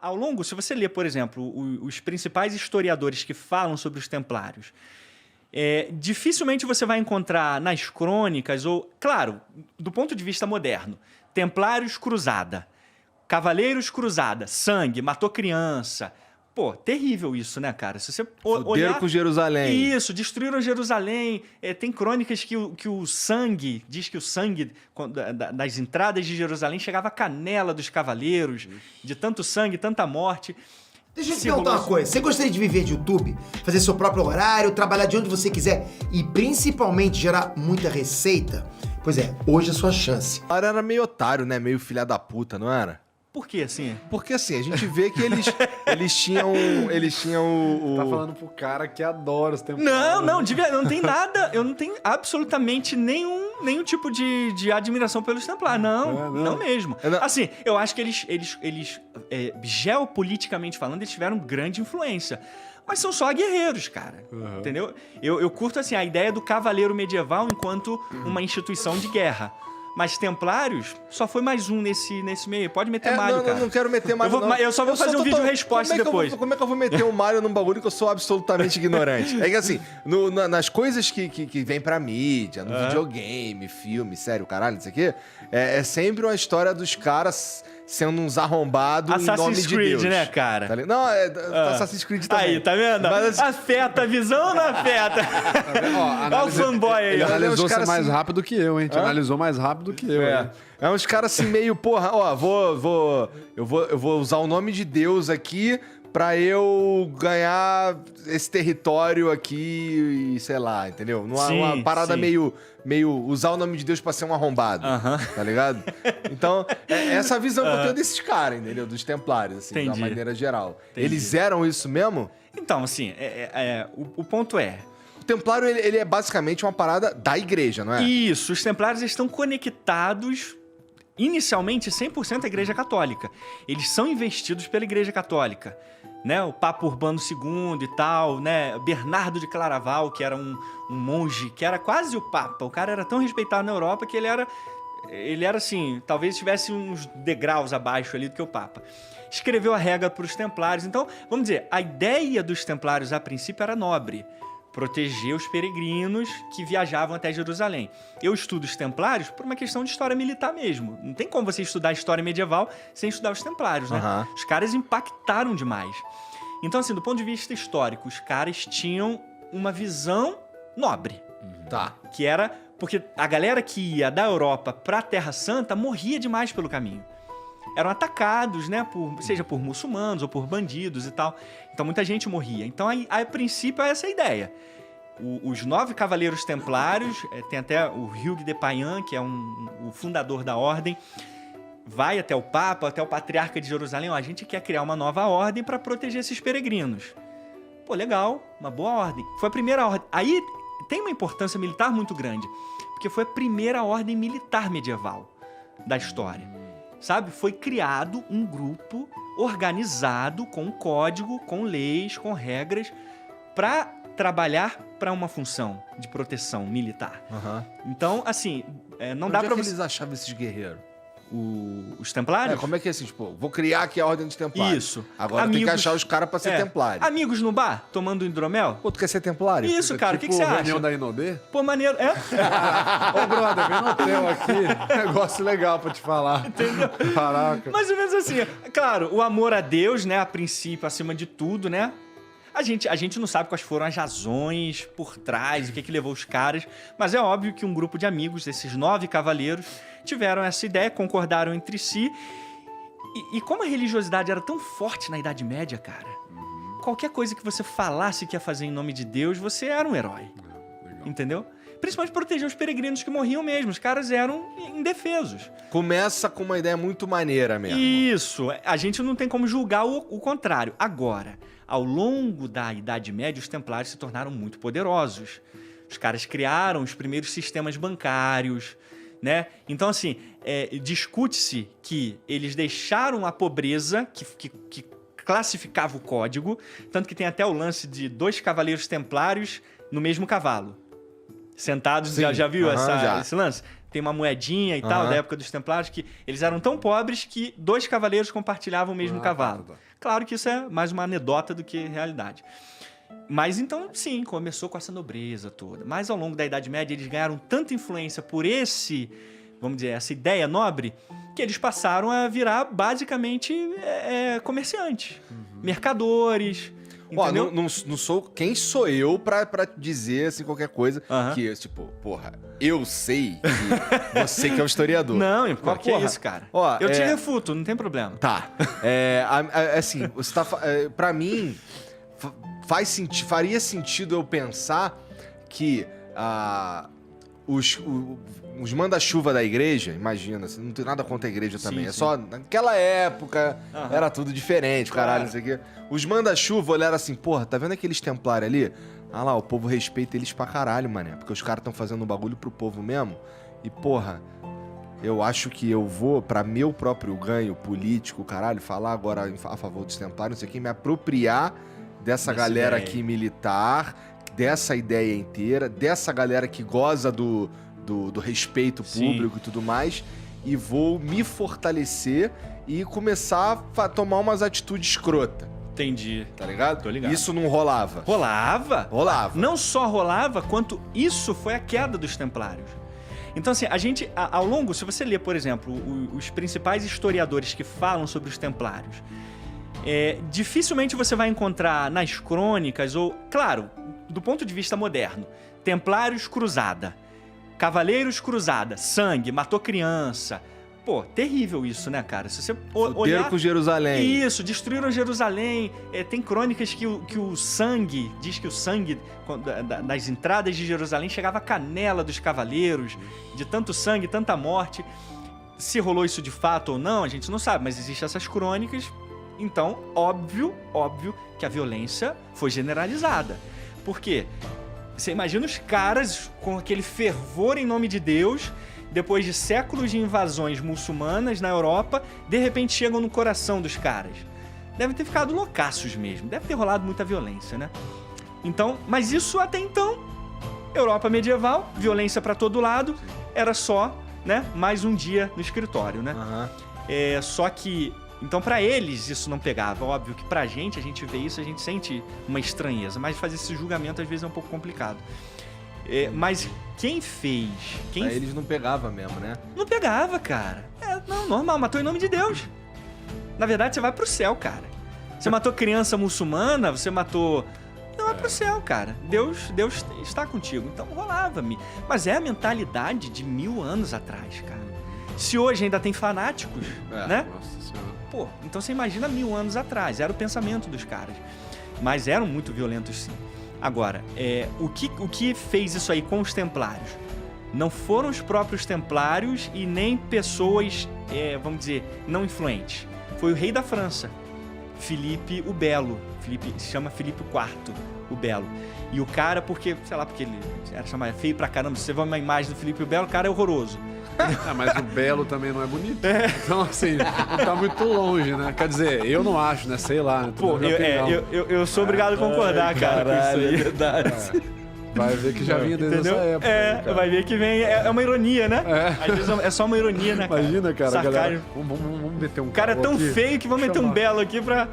Ao longo, se você ler, por exemplo, os principais historiadores que falam sobre os templários, dificilmente você vai encontrar nas crônicas, ou, claro, do ponto de vista moderno, templários cruzada, cavaleiros cruzada, sangue, matou criança. Pô, terrível isso, né, cara? Se você olhar com Jerusalém. Isso, destruíram Jerusalém. Tem crônicas que o sangue, diz que o sangue das entradas de Jerusalém chegava à canela dos cavaleiros, de tanto sangue, tanta morte. Deixa eu te perguntar uma coisa. Você gostaria de viver de YouTube? Fazer seu próprio horário, trabalhar de onde você quiser e principalmente gerar muita receita? Pois é, hoje é a sua chance. O cara era meio otário, né? Meio filha da puta, não era? Por que, assim? Porque, assim, a gente vê que eles tinham o... Tá falando pro cara que adora os templários. Não tem nada. Eu não tenho absolutamente nenhum tipo de admiração pelos templários. Não mesmo. Assim, eu acho que eles geopoliticamente falando, eles tiveram grande influência. Mas são só guerreiros, cara. Entendeu? Eu curto, assim, a ideia do cavaleiro medieval enquanto uma instituição de guerra. Mas templários, só foi mais um nesse meio. Pode meter Mario, cara. Não quero meter Mario, não. Eu só vou fazer um vídeo resposta depois. Como é que eu vou meter o Mario num bagulho que eu sou absolutamente ignorante? É que assim, nas coisas que vem pra mídia, no videogame, filme, sério, caralho, isso aqui, é sempre uma história dos caras sendo uns arrombados em nome de Deus. Assassin's Creed, né, cara? Não, Assassin's Creed também. Aí, tá vendo? Mas, afeta a visão ou não afeta? Olha o fanboy aí. Ele analisou os caras mais assim... rápido que eu, hein? Te analisou mais rápido que eu. É uns caras assim meio, porra, ó, eu vou usar o nome de Deus aqui pra eu ganhar esse território aqui e sei lá, entendeu? Uma parada meio usar o nome de Deus pra ser um arrombado, tá ligado? Então, essa a visão que eu tenho desses caras, entendeu? Dos templários, assim, de uma maneira geral. Eles eram isso mesmo? Então, assim, o ponto é... O templário, ele é basicamente uma parada da igreja, não é? Isso, os templários estão conectados... Inicialmente, 100% à Igreja Católica. Eles são investidos pela Igreja Católica. Né? O Papa Urbano II e tal, né? Bernardo de Claraval, que era um monge, que era quase o Papa. O cara era tão respeitado na Europa que ele era assim, talvez tivesse uns degraus abaixo ali do que o Papa. Escreveu a regra para os templários. Então, vamos dizer, a ideia dos templários a princípio era nobre. Proteger os peregrinos que viajavam até Jerusalém. Eu estudo os templários por uma questão de história militar mesmo. Não tem como você estudar a história medieval sem estudar os templários, né? Os caras impactaram demais. Então, assim, do ponto de vista histórico, os caras tinham uma visão nobre. Tá. Que era... Porque a galera que ia da Europa pra Terra Santa morria demais pelo caminho. Eram atacados, né? Seja por muçulmanos ou por bandidos e tal. Então muita gente morria. Então, a princípio, é essa a ideia. Os 9 cavaleiros templários, tem até o Hugues de Payens, que é o fundador da ordem, vai até o Papa, até o Patriarca de Jerusalém. A gente quer criar uma nova ordem para proteger esses peregrinos. Pô, legal, uma boa ordem. Foi a primeira ordem. Aí tem uma importância militar muito grande, porque foi a primeira ordem militar medieval da história. Sabe? Foi criado um grupo organizado, com um código, com leis, com regras, para trabalhar para uma função de proteção militar. Então, assim, não dá para você... eles achavam esses guerreiros? Os templários? Como é que é assim, tipo, vou criar aqui a ordem dos templários. Isso. Agora tem que achar os caras pra ser templário. Amigos no bar, tomando hidromel? Pô, tu quer ser templário? Isso, cara, o que você acha? Reunião da Inodê? Pô, maneiro, Ô, brother, vem no hotel aqui. Negócio legal pra te falar. Entendeu? Caraca. Mais ou menos assim. Claro, o amor a Deus, né, a princípio, acima de tudo, né? A gente não sabe quais foram as razões por trás, o que levou os caras, mas é óbvio que um grupo de amigos, esses 9 cavaleiros, tiveram essa ideia, concordaram entre si. E como a religiosidade era tão forte na Idade Média, cara, qualquer coisa que você falasse que ia fazer em nome de Deus, você era um herói. Entendeu? Principalmente proteger os peregrinos que morriam mesmo. Os caras eram indefesos. Começa com uma ideia muito maneira mesmo. Isso. A gente não tem como julgar o contrário. Agora, ao longo da Idade Média, os templários se tornaram muito poderosos. Os caras criaram os primeiros sistemas bancários, né? Então, assim, discute-se que eles deixaram a pobreza, que classificava o código, tanto que tem até o lance de 2 cavaleiros templários no mesmo cavalo. Sentados, já viu esse lance? tem uma moedinha e tal, da época dos Templários, que eles eram tão pobres que 2 cavaleiros compartilhavam o mesmo cavalo. Tá. Claro que isso é mais uma anedota do que realidade. Mas então, sim, começou com essa nobreza toda. Mas ao longo da Idade Média, eles ganharam tanta influência por vamos dizer, essa ideia nobre, que eles passaram a virar basicamente comerciantes, mercadores. Ó, Entendeu? não sou... Quem sou eu pra dizer, assim, qualquer coisa que, tipo, porra, eu sei que você que é um historiador. Não, Mas, que é isso, cara? Ó, Eu te refuto, não tem problema. Tá. Assim, você tá... pra mim, faria sentido eu pensar que os manda-chuva da igreja, imagina, assim, não tem nada contra a igreja também. Sim, É sim. só, naquela época, era tudo diferente, caralho, não sei o quê. Os manda-chuva olharam assim, porra, tá vendo aqueles templários ali? Ah lá, o povo respeita eles pra caralho, mané. Porque os caras tão fazendo um bagulho pro povo mesmo. E, porra, eu acho que eu vou, pra meu próprio ganho político, caralho, falar agora a favor dos templários, não sei o quê, me apropriar dessa galera ideia. aqui militar, dessa ideia inteira, dessa galera que goza do respeito público e tudo mais, e vou me fortalecer e começar a tomar umas atitudes escrotas, Entendi. tá ligado? Tô ligado. Isso não rolava. Rolava? Rolava. Não só rolava, quanto isso foi a queda dos Templários. Então, assim, a gente, ao longo, se você ler, por exemplo, os principais historiadores que falam sobre os Templários, dificilmente você vai encontrar nas crônicas, ou, claro, do ponto de vista moderno, Templários cruzada, Cavaleiros cruzada, sangue, matou criança. Pô, terrível isso, né, cara? Se você olhar... com Jerusalém. Isso, destruíram Jerusalém. Tem crônicas que o sangue, diz que o sangue das entradas de Jerusalém chegava à canela dos cavaleiros, de tanto sangue, tanta morte. Se rolou isso de fato ou não, a gente não sabe, mas existem essas crônicas. Então, óbvio que a violência foi generalizada. Por quê? Você imagina os caras com aquele fervor em nome de Deus, depois de séculos de invasões muçulmanas na Europa, de repente chegam no coração dos caras. Devem ter ficado loucaços mesmo, deve ter rolado muita violência, né? Então, mas isso até então, Europa medieval, violência pra todo lado, era só, né, mais um dia no escritório, né? Só que, então pra eles isso não pegava. Óbvio que pra gente, a gente vê isso, a gente sente uma estranheza, mas fazer esse julgamento às vezes é um pouco complicado. Mas quem fez... Pra eles não pegava mesmo, né? Não pegava, cara. Não, normal, matou em nome de Deus. Na verdade, você vai pro céu, cara. Você matou criança muçulmana, você matou... Você vai pro céu, cara. Deus está contigo. Então rolava. Mas é a mentalidade de 1000 anos atrás, cara. Se hoje ainda tem fanáticos, né? Nossa senhora. Pô, então você imagina 1000 anos atrás. Era o pensamento dos caras. Mas eram muito violentos, sim. Agora, o que fez isso aí com os templários? Não foram os próprios templários e nem pessoas, vamos dizer, não influentes. Foi o rei da França, Filipe o Belo. Se chama Filipe IV, o Belo. E o cara, porque ele era chamado feio pra caramba. Se você vê uma imagem do Filipe o Belo, o cara é horroroso. Mas o belo também não é bonito. Então, assim, não tá muito longe, né? Quer dizer, eu não acho, né? Sei lá. Né? Pô, eu sou obrigado a concordar, cara, com isso aí. É verdade. Vai ver que já vinha desde Entendeu? essa época. né, cara? Vai ver que vem. É uma ironia, né? Às vezes é só uma ironia, né, cara? Imagina, cara, Sarcasmo. galera. Vamos meter um O cara é tão aqui. feio que vamos meter um Chama. belo aqui pra...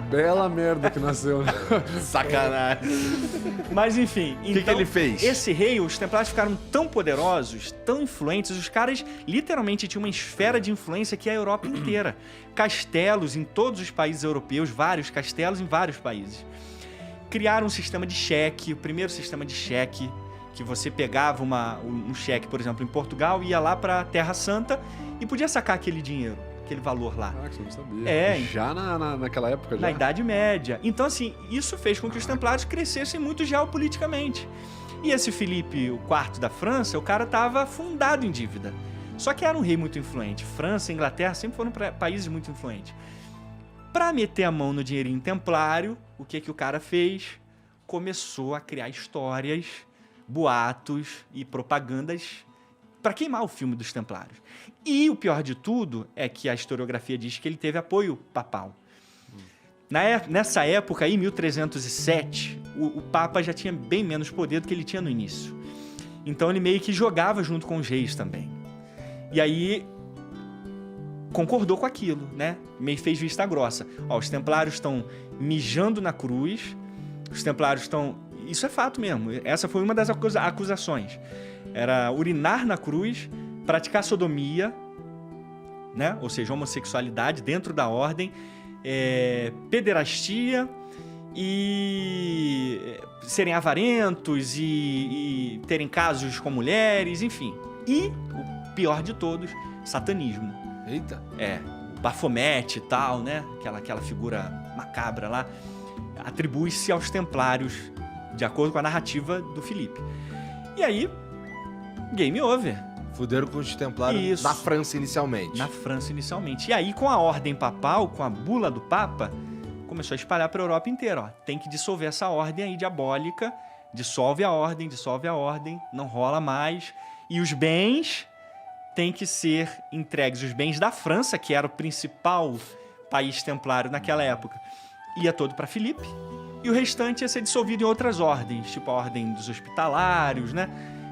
Bela merda que nasceu, né? Sacanagem. Mas enfim, que ele fez? Esse rei, os templários ficaram tão poderosos, tão influentes, os caras literalmente tinham uma esfera de influência que é a Europa inteira. Castelos em todos os países europeus, vários castelos em vários países. Criaram um sistema de cheque, o primeiro sistema de cheque, que você pegava um cheque, por exemplo, em Portugal, ia lá pra Terra Santa e podia sacar aquele dinheiro, aquele valor lá. Ah, que você não sabia. Já naquela época, já? Na Idade Média. Então, assim, isso fez com que os templários crescessem muito geopoliticamente. E esse Filipe IV da França, o cara estava afundado em dívida. Só que era um rei muito influente. França e Inglaterra sempre foram países muito influentes. Para meter a mão no dinheirinho templário, o que o cara fez? Começou a criar histórias, boatos e propagandas para queimar o filme dos templários. E o pior de tudo é que a historiografia diz que ele teve apoio papal. Nessa época aí, 1307, o Papa já tinha bem menos poder do que ele tinha no início. Então ele meio que jogava junto com os reis também. E aí concordou com aquilo, né? Meio fez vista grossa. Ó, os templários estão mijando na cruz, os templários estão... Isso é fato mesmo. Essa foi uma das acusações. Era urinar na cruz, praticar sodomia, né? Ou seja, homossexualidade dentro da ordem, pederastia e serem avarentos e terem casos com mulheres, enfim. E, o pior de todos, satanismo. Eita. Bafomete e tal, né? Aquela figura macabra lá, atribui-se aos templários, de acordo com a narrativa do Filipe. E aí, game over. Fuderam com os templários Isso. na França inicialmente. Na França, inicialmente. E aí, com a ordem papal, com a bula do Papa, começou a espalhar para a Europa inteira. Ó. Tem que dissolver essa ordem aí diabólica. Dissolve a ordem, não rola mais. E os bens têm que ser entregues. Os bens da França, que era o principal país templário naquela época, ia todo para Filipe. E o restante ia ser dissolvido em outras ordens, tipo a ordem dos hospitalários, né?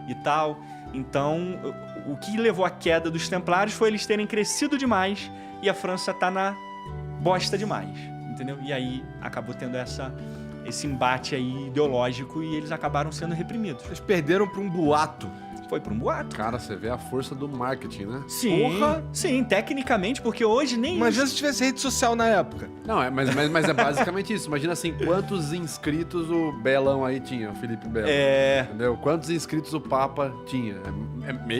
E tal. Então, o que levou à queda dos templários foi eles terem crescido demais e a França tá na bosta demais, entendeu? E aí acabou tendo esse embate aí ideológico e eles acabaram sendo reprimidos. Eles perderam pra um boato. Foi por um boato. Cara, você vê a força do marketing, né? Sim, Porra. sim, tecnicamente, porque hoje nem... Imagina se tivesse rede social na época. Não, mas é basicamente isso. Imagina assim, quantos inscritos o Belão aí tinha, o Felipe Belo. Entendeu? Quantos inscritos o Papa tinha.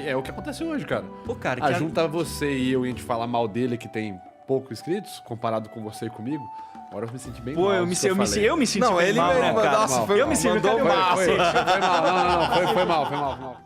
É o que acontece hoje, cara. Pô, cara, Junta você e eu e a gente falar mal dele, que tem pouco inscritos, comparado com você e comigo. Agora eu me senti bem Pô, mal. eu me senti Não, bem ele mal, né, mandou- cara? nossa, foi- eu me senti mandou cadê o mal. Márcio? Foi mal, foi mal.